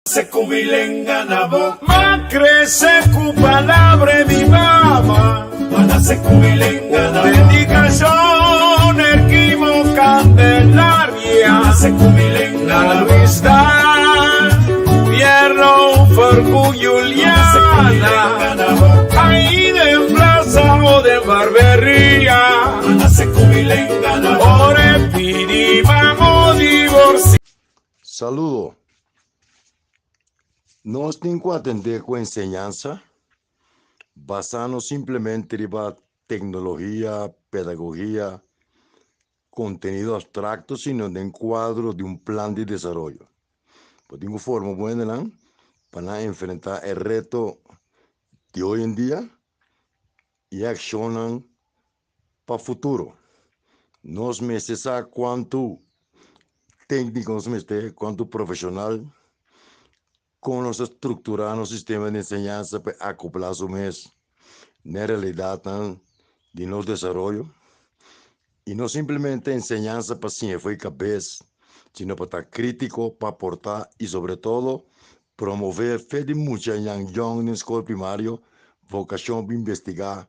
Se kubilenga na bo ma crece cu palabra mi mama mana se kubilenga na dedicación erquimo candelaria se kubilenga na vista pierno fargu Juliana ahí de plaza o de barbería mana se kubilenga na ore pidi vamos divorciar. Saludo. Nós temos que atender com enseñanza, basando simplesmente en tecnología, pedagogía, contenido abstracto, sino en cuadro de un plan de desarrollo. Pues tengo forma buena para enfrentar el reto de hoy en día y accionar para el futuro. Nos necesitamos cuánto técnico, cuánto profesional, com nos estruturar no sistema de enseñanza para acoplar su mes na realidad de nosso desenvolvimento e não simplesmente enseñanza para sim foi cabeça, sino para estar crítico, para aportar e sobretudo promover fé de muita gente na escola primária, vocação para investigar,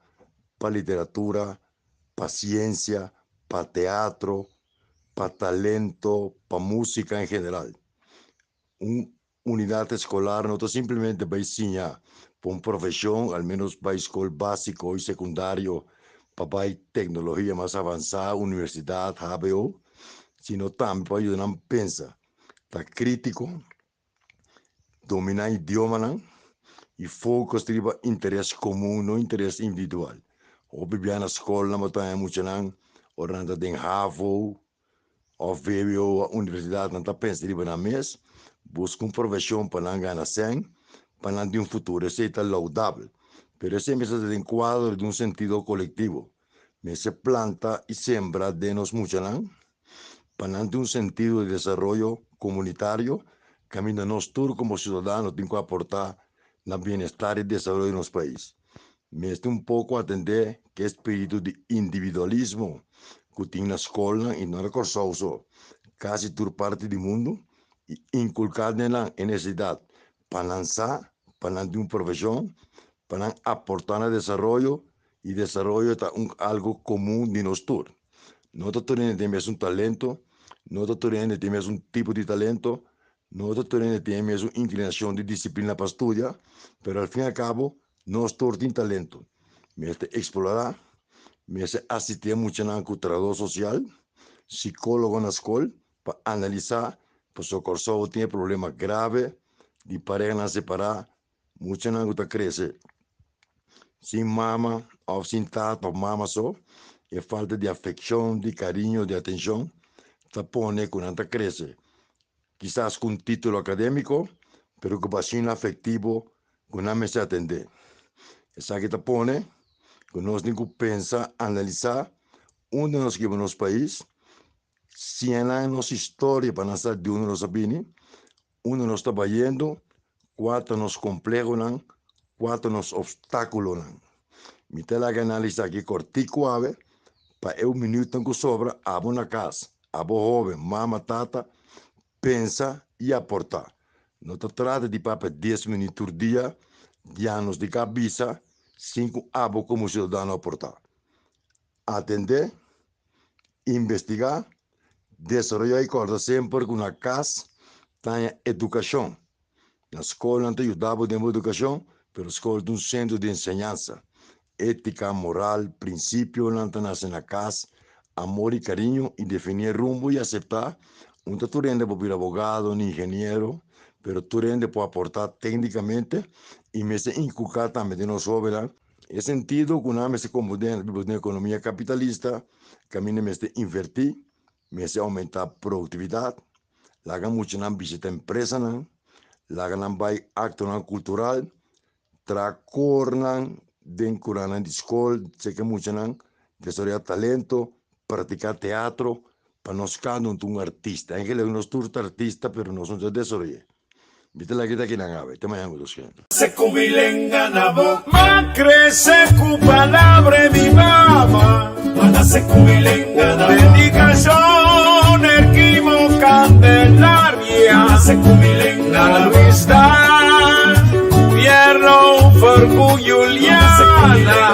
para literatura, para ciência, para teatro, para talento, para música em geral. Unidade escolar não simplesmente vai ensinar para uma profissão, ao menos para a escola básica e secundário, para a tecnologia mais avançada, universidade, HBO, sino também para ajudar a pensar, estar crítico, dominar o idioma e focar no interesse comum, não interesse individual. Ou viver na escola, mas também muito ou na tem HBO, ou ver a universidade, não está pensando na mesa. Busca uma profissão para não ganhar sem, para não ter futuro, isso é laudável. Mas isso é em quadro de sentido coletivo. Mas se planta e sembra de nós muito, para não ter sentido de desenvolvimento comunitário, caminho nós todos como cidadãos temos que aportar no bem-estar e desenvolvimento de nosso país. Mas pouco atender que o espírito de individualismo que tem na escola e não é só quase toda parte do mundo, e inculcar nela a necessidade para lançar, para não ter uma profissão, para aportar no desenvolvimento, e desenvolvimento é algo comum de nós todos. Nós todos temos talento, nós todos temos tipo de talento, nós todos temos uma inclinação de disciplina para estudar, mas ao fim e ao cabo, nós todos temos talento. Mas explorar, mas assistir muito com trabalhador social, psicólogo na escola, para analisar. Pues o corso tiene problemas graves de pareja separar, mucha gente crece sin mamá o sin tata o mamá só, e falta de afección, de cariño, de atención, te pone cuando crece. Quizás con título académico, pero ocupación afectivo, con una mesa atender. Esa que te pone, que nos tenemos que pensar, analizar, onde nos lleva nuestro país, 100 anos de história para nascer de onde nós sabemos, onde nós estamos indo, quanto nos complexos, quanto nos obstáculos. Me tela que analisar aqui cortico ave, para minuto que sobra, abo na casa, abo jovem, mama, tata, pensa e aportar. Não te trata de para 10 minutos por dia, de anos de cabeça, 5 abo como cidadão aportar. Atender, investigar, desarrollar e corda sempre com a casa tem educação. Na escola não te ajudava a educação, mas a escola é centro de ensinança. Ética, moral, princípio, não nasce na casa, amor e carinho, e definir rumbo e aceitar. Não tu rende para ser abogado, nem engenheiro, mas tu rende para aportar tecnicamente e me se inculcar também de nós jovens. É sentido que não se compreende na economia capitalista, caminho me se invertir, me se aumentar a produtividade, laga muito na visita empresa, laga na vai acto cultural, tracor dentro da escola, sei que muito desenvolver talento, praticar teatro, para nós cada um artista. Ainda nós todos artistas, mas nós somos desenvolver. Viste la que aquí na ave, te manhã dos gente. Se kubilenga na bo ma crece cu palabra mi mama mana se kubilenga na dedicación erquimo candelaria se kubilenga La amistad, fierro, orgullo, Juliana.